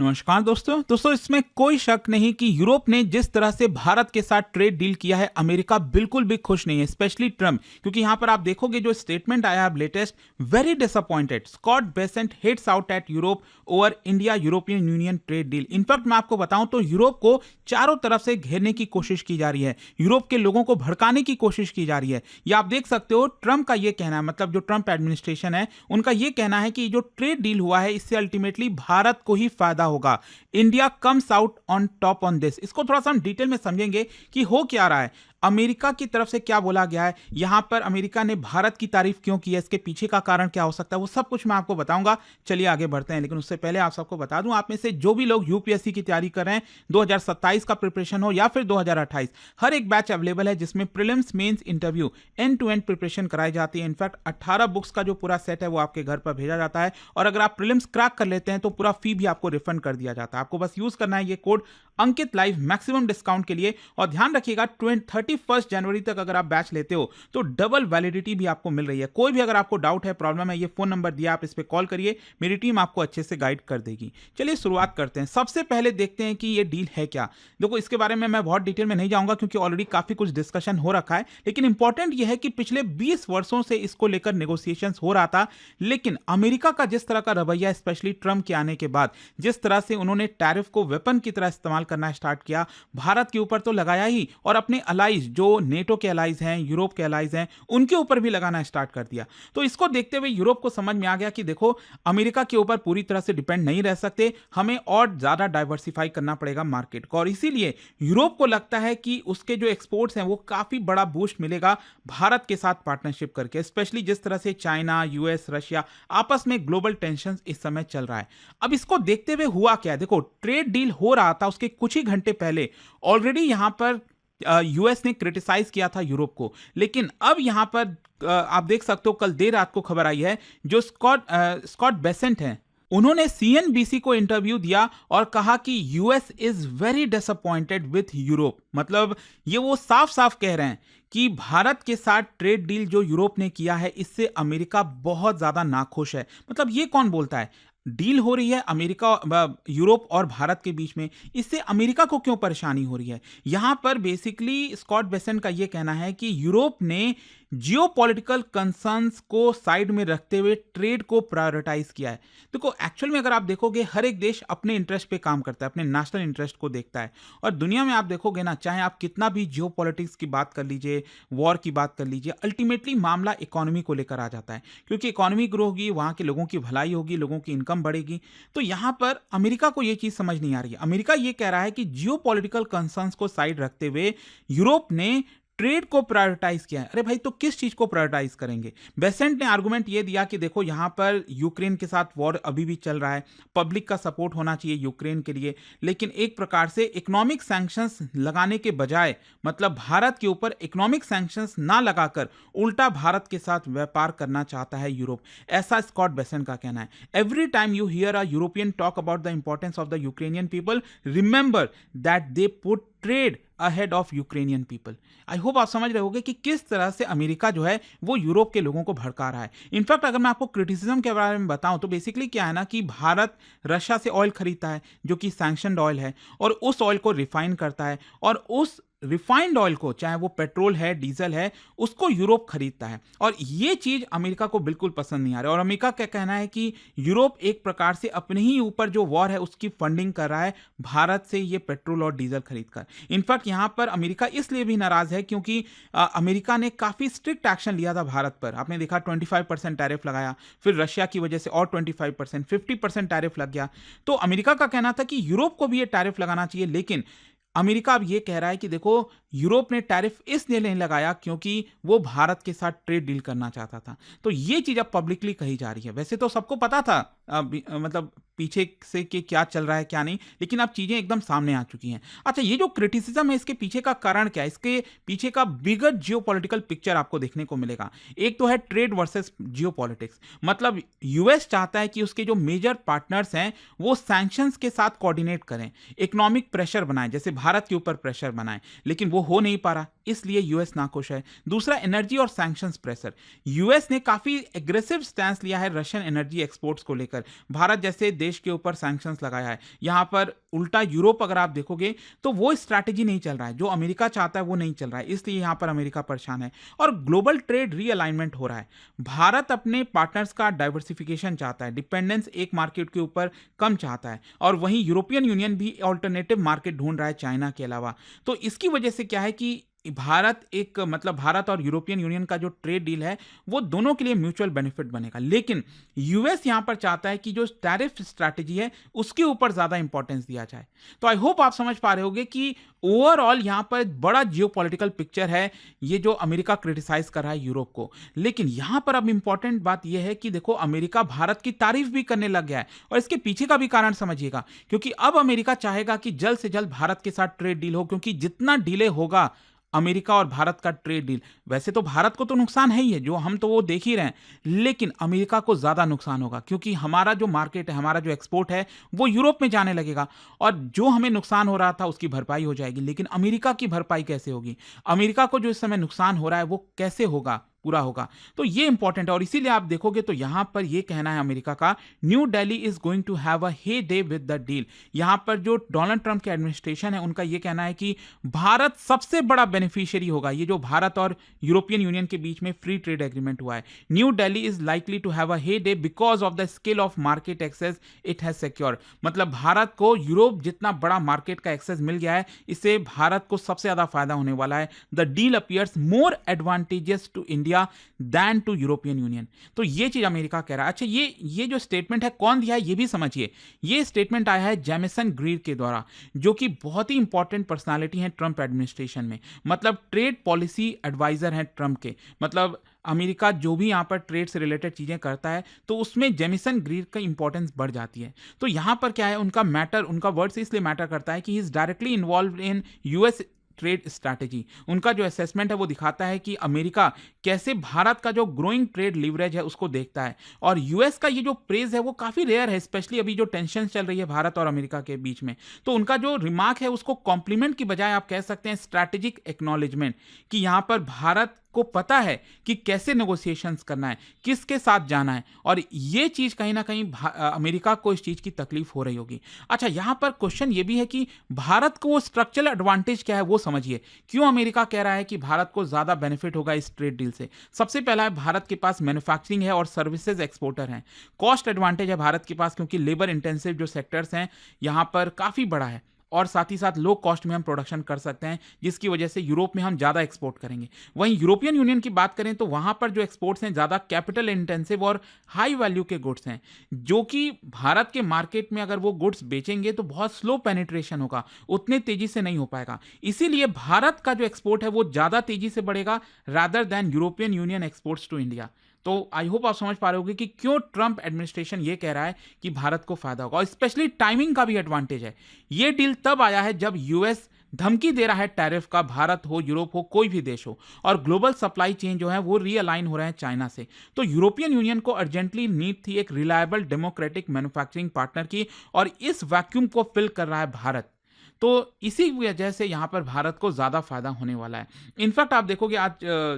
नमस्कार दोस्तों इसमें कोई शक नहीं कि यूरोप ने जिस तरह से भारत के साथ ट्रेड डील किया है, अमेरिका बिल्कुल भी खुश नहीं है, स्पेशली ट्रम्प। क्योंकि यहां पर आप देखोगे जो स्टेटमेंट आया अब latest, very disappointed, Scott Bessent hits out at Europe over India European Union trade deal. In fact मैं आपको बताऊं तो यूरोप को चारों तरफ से घेरने की कोशिश की जा रही है, यूरोप के लोगों को भड़काने की कोशिश की जा रही है। ये आप देख सकते हो, ट्रम्प का ये कहना है, मतलब जो ट्रम्प एडमिनिस्ट्रेशन है उनका ये कहना है कि जो ट्रेड डील हुआ है इससे अल्टीमेटली भारत को ही फायदा होगा। India comes out on top on this. इसको थोड़ा सा हम डिटेल में समझेंगे कि हो क्या रहा है, अमेरिका की तरफ से क्या बोला गया है, यहां पर अमेरिका ने भारत की तारीफ क्यों की है, इसके पीछे का कारण क्या हो सकता है, वो सब कुछ मैं आपको बताऊंगा। चलिए आगे बढ़ते हैं, लेकिन उससे पहले आप सबको बता दूं, आप में से जो भी लोग यूपीएससी की तैयारी कर रहे हैं, 2027 का प्रिपरेशन हो या फिर 2028, हर एक बैच अवेलेबल है जिसमें prelims mains interview end to end preparation कराई जाती है। इनफैक्ट 18 बुक्स का जो पूरा सेट है वो आपके घर पर भेजा जाता है, और अगर आप प्रीलिम्स क्रैक कर लेते हैं तो पूरा फी भी आपको रिफंड कर दिया जाता है। आपको बस यूज करना है ये कोड अंकित लाइव मैक्सिमम डिस्काउंट के लिए। और ध्यान रखिएगा 31 जनवरी तक अगर आप बैच लेते हो तो डबल वैलिडिटी भी आपको मिल रही है। कोई भी अगर आपको डाउट है, प्रॉब्लम है, ये फोन नंबर दिया, आप इस पे कॉल करिए, मेरी टीम आपको अच्छे से गाइड कर देगी। चलिए शुरुआत करते हैं। सबसे पहले देखते हैं कि ये डील है क्या। देखो, इसके बारे में मैं बहुत डिटेल में नहीं जाऊंगा क्योंकि ऑलरेडी काफी कुछ डिस्कशन हो रखा है, लेकिन इंपॉर्टेंट ये है कि पिछले 20 वर्षों से इसको लेकर नेगोशिएशंस हो रहा था, लेकिन अमेरिका का जिस तरह का रवैया, स्पेशली ट्रम्प के आने के बाद जिस तरह से उन्होंने टैरिफ को वेपन की तरह इस्तेमाल करना स्टार्ट किया, भारत के ऊपर तो लगाया ही, और अपने अलाइज जो नेटो के अलाइज हैं, यूरोप के अलाइज हैं, उनके ऊपर भी लगाना स्टार्ट कर दिया। तो इसको देखते हुए यूरोप को समझ में आ गया कि देखो, अमेरिका के ऊपर पूरी तरह से डिपेंड नहीं रह सकते, हमें और ज्यादा डाइवर्सिफाई करना पड़ेगा मार्केट को। और इसीलिए यूरोप को लगता है कि उसके जो एक्सपोर्ट्स हैं वो काफी बड़ा बूस्ट मिलेगा भारत के साथ पार्टनरशिप करके, स्पेशली जिस तरह से चाइना, यूएस, रशिया आपस में ग्लोबल टेंशन इस समय चल रहा है। अब इसको देखते हुए हुआ क्या, देखो ट्रेड डील हो रहा था उसके कुछ ही घंटे पहले ऑलरेडी यहां पर यूएस ने क्रिटिसाइज किया था यूरोप को, लेकिन अब यहां पर आप देख सकते हो, कल देर रात को खबर आई है, जो स्कॉट बेसेंट हैं, उन्होंने सीएनबीसी को इंटरव्यू दिया और कहा कि US is very disappointed with Europe. मतलब ये वो साफ साफ कह रहे हैं कि भारत के साथ ट्रेड डील जो यूरोप ने किया है इससे अमेरिका बहुत ज्यादा नाखुश है। मतलब ये कौन बोलता है, डील हो रही है अमेरिका, यूरोप और भारत के बीच में, इससे अमेरिका को क्यों परेशानी हो रही है। यहां पर बेसिकली स्कॉट बेसेंट का यह कहना है कि यूरोप ने जियोपॉलिटिकल कंसर्न्स को साइड में रखते हुए ट्रेड को प्रायोरिटाइज किया है। देखो एक्चुअल में अगर आप देखोगे, हर एक देश अपने इंटरेस्ट पे काम करता है, अपने नेशनल इंटरेस्ट को देखता है। और दुनिया में आप देखोगे ना, चाहे आप कितना भी जियोपॉलिटिक्स की बात कर लीजिए, वॉर की बात कर लीजिए, अल्टीमेटली मामला इकोनॉमी को लेकर आ जाता है, क्योंकि इकोनॉमी ग्रो होगी, वहां के लोगों की भलाई होगी, लोगों की इनकम बढ़ेगी। तो यहां पर अमेरिका को यह चीज समझ नहीं आ रही है। अमेरिका यह कह रहा है कि जियोपॉलिटिकल कंसर्न्स को साइड रखते हुए यूरोप ने ट्रेड को प्रायोरिटाइज किया है। अरे भाई, तो किस चीज को प्रायोरिटाइज करेंगे। बेसेंट ने आर्गुमेंट ये दिया कि देखो, यहां पर यूक्रेन के साथ वॉर अभी भी चल रहा है, पब्लिक का सपोर्ट होना चाहिए यूक्रेन के लिए, लेकिन एक प्रकार से इकोनॉमिक सैंक्शंस लगाने के बजाय, मतलब भारत के ऊपर इकोनॉमिक सैंक्शंस ना लगाकर उल्टा भारत के साथ व्यापार करना चाहता है यूरोप, ऐसा स्कॉट बेसेंट का कहना है। Every time you here a European talk about the importance of the Ukrainian people, remember that they put trade ahead of Ukrainian people. I hope आप समझ रहे होंगे कि किस तरह से अमेरिका जो है वो यूरोप के लोगों को भड़का रहा है। इनफैक्ट अगर मैं आपको क्रिटिसिज्म के बारे में बताऊं तो बेसिकली क्या है ना, कि भारत रशिया से ऑयल खरीदता है जो कि सैंक्शनड ऑयल है, और उस ऑयल को रिफाइन करता है, और उस रिफाइंड ऑयल को, चाहे वो पेट्रोल है, डीजल है, उसको यूरोप खरीदता है। और ये चीज अमेरिका को बिल्कुल पसंद नहीं आ रही है। और अमेरिका क्या कहना है कि यूरोप एक प्रकार से अपने ही ऊपर जो वॉर है उसकी फंडिंग कर रहा है भारत से ये पेट्रोल और डीजल खरीदकर। इनफैक्ट यहां पर अमेरिका इसलिए भी नाराज है क्योंकि अमेरिका ने काफी स्ट्रिक्ट एक्शन लिया था भारत पर। आपने देखा 25% टैरिफ लगाया, फिर रशिया की वजह से और 25%, 50% टैरिफ लग गया। तो अमेरिका का कहना था कि यूरोप को भी ये टैरिफ लगाना चाहिए, लेकिन अमेरिका अब ये कह रहा है कि देखो, यूरोप ने टैरिफ इसलिए नहीं लगाया क्योंकि वो भारत के साथ ट्रेड डील करना चाहता था। तो ये चीज अब पब्लिकली कही जा रही है। वैसे तो सबको पता था मतलब पीछे से कि क्या चल रहा है क्या नहीं, लेकिन अब चीजें एकदम सामने आ चुकी हैं। अच्छा, ये जो क्रिटिसिज्म है इसके पीछे का कारण क्या है, इसके पीछे का बिगर जियोपॉलिटिकल पिक्चर आपको देखने को मिलेगा। एक तो है ट्रेड वर्सेस जियोपॉलिटिक्स। मतलब यूएस चाहता है कि उसके जो मेजर पार्टनर्स हैं वो सैंक्शंस के साथ कोऑर्डिनेट करें, इकोनॉमिक प्रेशर बनाएं, जैसे भारत के ऊपर प्रेशर बनाएं, लेकिन वो हो नहीं पा रहा। इसलिए यूएस नाखुश है। दूसरा, एनर्जी और सैंक्शंस प्रेशर। यूएस ने काफी एग्रेसिव स्टैंस लिया है रशियन एनर्जी एक्सपोर्ट्स को लेकर। भारत जैसे देश के ऊपर सैंक्शंस लगाया है। यहां पर उल्टा यूरोप अगर आप देखोगे तो वो स्ट्रैटेजी नहीं चल रहा है, जो अमेरिका चाहता है वो नहीं चल रहा है, इसलिए यहां पर अमेरिका परेशान है। और ग्लोबल ट्रेड रीअलाइनमेंट हो रहा है। भारत अपने पार्टनर्स का डाइवर्सिफिकेशन चाहता है, डिपेंडेंस एक मार्केट के ऊपर कम चाहता है, और वहीं यूरोपियन यूनियन भी ऑल्टरनेटिव मार्केट ढूंढ रहा है चाइना के अलावा। तो इसकी वजह से क्या है कि भारत और यूरोपियन यूनियन का जो ट्रेड डील है वो दोनों के लिए म्यूचुअल बेनिफिट बनेगा। लेकिन यूएस यहां पर चाहता है कि जो टैरिफ स्ट्रैटेजी है उसके ऊपर ज्यादा इंपॉर्टेंस दिया जाए। तो आई होप आप समझ पा रहे होंगे कि ओवरऑल यहां पर बड़ा जियोपॉलिटिकल पिक्चर है, ये जो अमेरिका क्रिटिसाइज कर रहा है यूरोप को। लेकिन यहां पर अब इंपॉर्टेंट बात यह है कि देखो, अमेरिका भारत की तारीफ भी करने लग गया है, और इसके पीछे का भी कारण समझिएगा। क्योंकि अब अमेरिका चाहेगा कि जल्द से जल्द भारत के साथ ट्रेड डील हो, क्योंकि जितना डिले होगा अमेरिका और भारत का ट्रेड डील, वैसे तो भारत को तो नुकसान है ही है, जो हम तो वो देख ही रहे हैं, लेकिन अमेरिका को ज्यादा नुकसान होगा, क्योंकि हमारा जो मार्केट है, हमारा जो एक्सपोर्ट है वो यूरोप में जाने लगेगा, और जो हमें नुकसान हो रहा था उसकी भरपाई हो जाएगी। लेकिन अमेरिका की भरपाई कैसे होगी? अमेरिका को जो इस समय नुकसान हो रहा है वो कैसे होगा, पूरा होगा? तो ये इंपॉर्टेंट है। और इसीलिए आप देखोगे तो यहां पर ये कहना है अमेरिका का, New Delhi is going to have a heyday with the deal. यहां पर जो डोनाल्ड ट्रंप के एडमिनिस्ट्रेशन है उनका ये कहना है कि भारत सबसे बड़ा बेनिफिशियरी होगा, ये जो भारत और यूरोपियन यूनियन के बीच में फ्री ट्रेड एग्रीमेंट हुआ है। New Delhi is likely to have a heyday because of the scale of market access it has secure. मतलब भारत को यूरोप जितना बड़ा मार्केट का एक्सेस मिल गया है, इससे भारत को सबसे ज्यादा फायदा होने वाला है। The deal appears more advantages to India than to European Union. तो ये चीज अमेरिका कह रहा है। अच्छा, ये जो स्टेटमेंट है कौन दिया है ये भी समझिए। ये स्टेटमेंट आया है जेमिसन ग्रीर के द्वारा, जो कि बहुत ही इंपॉर्टेंट पर्सनालिटी है ट्रंप एडमिनिस्ट्रेशन में। मतलब ट्रेड पॉलिसी एडवाइजर हैं ट्रंप के। मतलब अमेरिका जो भी यहां पर ट्रेड से रिलेटेड चीजें करता है तो उसमें जेमिसन ग्रीर का इंपॉर्टेंस बढ़ जाती है। तो यहां पर क्या है, उनका वर्ड से इसलिए मैटर करता है कि he is directly involve in US trade strategy. उनका जो असेसमेंट है वो दिखाता है कि अमेरिका कैसे भारत का जो ग्रोइंग ट्रेड लीवरेज है उसको देखता है। और यूएस का ये जो प्रेज है वो काफी रेयर है, स्पेशली अभी जो टेंशन चल रही है भारत और अमेरिका के बीच में। तो उनका जो रिमार्क है उसको कॉम्प्लीमेंट की बजाय आप कह सकते हैं स्ट्रैटेजिक एक्नॉलेजमेंट, कि यहां पर भारत को पता है कि कैसे नेगोशिएशंस करना है, किसके साथ जाना है, और ये चीज कहीं ना कहीं अमेरिका को इस चीज की तकलीफ हो रही होगी। अच्छा, यहां पर क्वेश्चन ये भी है कि भारत को वो स्ट्रक्चरल एडवांटेज क्या है वो समझिए। क्यों अमेरिका कह रहा है कि भारत को ज्यादा बेनिफिट होगा इस ट्रेड डील से? सबसे पहला है, भारत के पास मैन्युफैक्चरिंग है और सर्विसेज एक्सपोर्टर हैं। कॉस्ट एडवांटेज है भारत के पास, क्योंकि लेबर इंटेंसिव जो सेक्टर्स हैं यहां पर काफी बड़ा है, और साथ ही साथ लो कॉस्ट में हम प्रोडक्शन कर सकते हैं, जिसकी वजह से यूरोप में हम ज़्यादा एक्सपोर्ट करेंगे। वहीं यूरोपियन यूनियन की बात करें तो वहाँ पर जो एक्सपोर्ट्स हैं ज़्यादा कैपिटल इंटेंसिव और हाई वैल्यू के गुड्स हैं, जो कि भारत के मार्केट में अगर वो गुड्स बेचेंगे तो बहुत स्लो पेनिट्रेशन होगा, उतने तेजी से नहीं हो पाएगा। इसीलिए भारत का जो एक्सपोर्ट है वो ज़्यादा तेजी से बढ़ेगा rather than European Union exports to India. तो आई होप आप समझ पा रहे होगे कि क्यों ट्रंप एडमिनिस्ट्रेशन ये कह रहा है कि भारत को फायदा होगा। और स्पेशली टाइमिंग का भी एडवांटेज है। ये डील तब आया है जब यूएस धमकी दे रहा है टैरिफ का, भारत हो, यूरोप हो, कोई भी देश हो, और ग्लोबल सप्लाई चेन जो है वो रीअलाइन हो रहे हैं चाइना से। तो यूरोपियन यूनियन को अर्जेंटली नीड थी एक रिलायबल डेमोक्रेटिक मैन्युफैक्चरिंग पार्टनर की, और इस वैक्यूम को फिल कर रहा है भारत। तो इसी वजह से यहां पर भारत को ज्यादा फायदा होने वाला है। इनफैक्ट आप देखोगे आज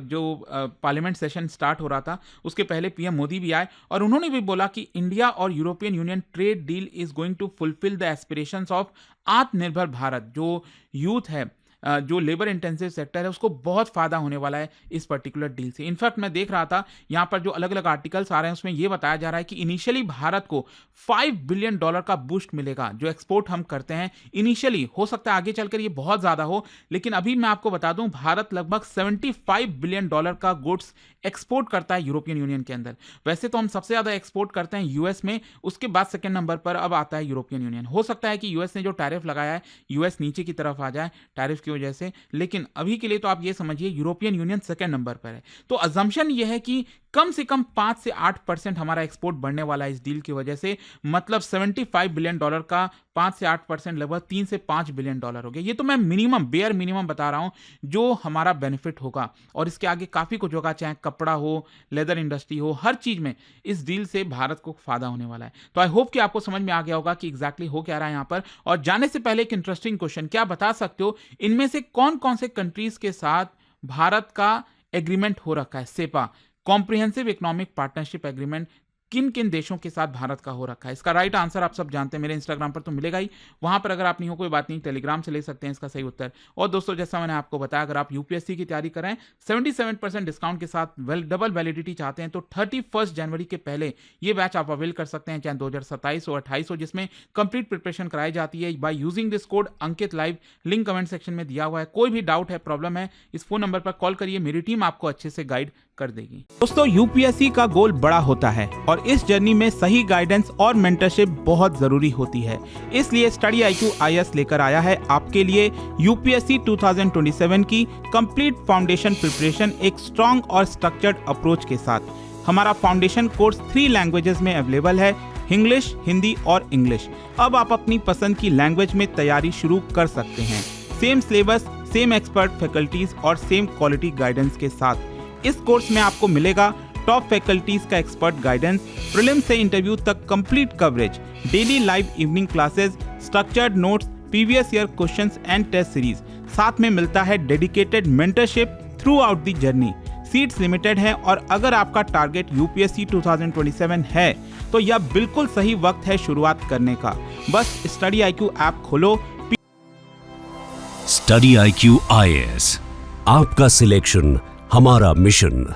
जो पार्लियामेंट सेशन स्टार्ट हो रहा था उसके पहले पीएम मोदी भी आए, और उन्होंने भी बोला कि इंडिया और European Union trade deal is going to fulfil the aspirations of Atmanirbhar Bharat. जो यूथ है, जो लेबर इंटेंसिव सेक्टर है, उसको बहुत फायदा होने वाला है इस पर्टिकुलर डील से। इनफैक्ट मैं देख रहा था यहाँ पर जो अलग अलग आर्टिकल्स आ रहे हैं उसमें यह बताया जा रहा है कि इनिशियली भारत को $5 बिलियन का बूस्ट मिलेगा जो एक्सपोर्ट हम करते हैं इनिशियली। हो सकता है आगे चलकर ये बहुत ज्यादा हो, लेकिन अभी मैं आपको बता दूं भारत लगभग $75 बिलियन का गुड्स एक्सपोर्ट करता है यूरोपियन यूनियन के अंदर। वैसे तो हम सबसे ज्यादा एक्सपोर्ट करते हैं यूएस में, उसके बाद सेकंड नंबर पर अब आता है यूरोपियन यूनियन। हो सकता है कि यूएस ने जो टैरिफ लगाया है यूएस नीचे की तरफ आ जाए टैरिफ की वजह से, लेकिन अभी के लिए तो आप ये समझिए यूरोपियन यूनियन सेकंड नंबर पर है। तो अजम्पशन ये है कि कम से कम 5 से 8% हमारा एक्सपोर्ट बढ़ने वाला है इस डील की वजह से। मतलब $75 बिलियन का 5 से 8% लगभग $3 से $5 बिलियन हो गया। ये तो मैं मिनिमम, बेयर मिनिमम बता रहा हूं जो हमारा बेनिफिट होगा, और इसके आगे काफी कुछ होगा, चाहे कपड़ा हो, लेदर इंडस्ट्री हो, हर चीज में इस डील से भारत को फायदा होने वाला है। तो आई होप कि आपको समझ में आ गया होगा कि एग्जैक्टली हो क्या रहा है यहां पर। और जाने से पहले एक इंटरेस्टिंग क्वेश्चन, क्या बता सकते हो इनमें से कौन कौन से कंट्रीज के साथ भारत का एग्रीमेंट हो रखा है? CEPA, comprehensive economic partnership agreement, किन किन देशों के साथ भारत का हो रखा है? इसका राइट आंसर आप सब जानते हैं, मेरे इंस्टाग्राम पर तो मिलेगा ही, वहां पर अगर आप नहीं हो कोई बात नहीं, टेलीग्राम से ले सकते हैं इसका सही उत्तर। और दोस्तों, जैसा मैंने आपको बताया, अगर आप यूपीएससी की तैयारी कर रहे हैं 77% डिस्काउंट के साथ डबल वैलिडिटी चाहते हैं तो 31 जनवरी के पहले ये बैच आप अवेल कर सकते हैं, चाहे 2027 हो 28 हो, जिसमें कंप्लीट प्रिपरेशन कराई जाती है by using this code Ankit live. Link comment section में दिया हुआ है। कोई भी डाउट है, प्रॉब्लम है, इस फोन नंबर पर कॉल करिए, मेरी टीम आपको अच्छे से गाइड कर देगी। दोस्तों, यूपीएससी का गोल बड़ा होता है और इस जर्नी में सही गाइडेंस और मेंटरशिप बहुत जरूरी होती है। इसलिए स्टडी IQ IAS लेकर आया है आपके लिए यूपीएससी 2027 की कंप्लीट फाउंडेशन प्रिपरेशन एक स्ट्रॉन्ग और स्ट्रक्चर्ड अप्रोच के साथ। हमारा फाउंडेशन कोर्स 3 लैंग्वेजेस में अवेलेबल है, इंग्लिश, हिंदी और इंग्लिश। अब आप अपनी पसंद की लैंग्वेज में तैयारी शुरू कर सकते हैं। Same syllabus, same expert faculties और सेम क्वालिटी गाइडेंस के साथ। इस कोर्स में आपको मिलेगा टॉप फैकल्टीज का एक्सपर्ट गाइडेंस, प्रीलिम से इंटरव्यू तक complete coverage, daily live evening classes, structured notes, previous year questions and test series. साथ में मिलता है dedicated mentorship throughout the journey. Seats limited है और अगर आपका टारगेट यूपीएससी 2027 है तो यह बिल्कुल सही वक्त है शुरुआत करने का। बस स्टडी IQ ऐप खोलो। स्टडी IQ IAS, आपका सिलेक्शन हमारा मिशन।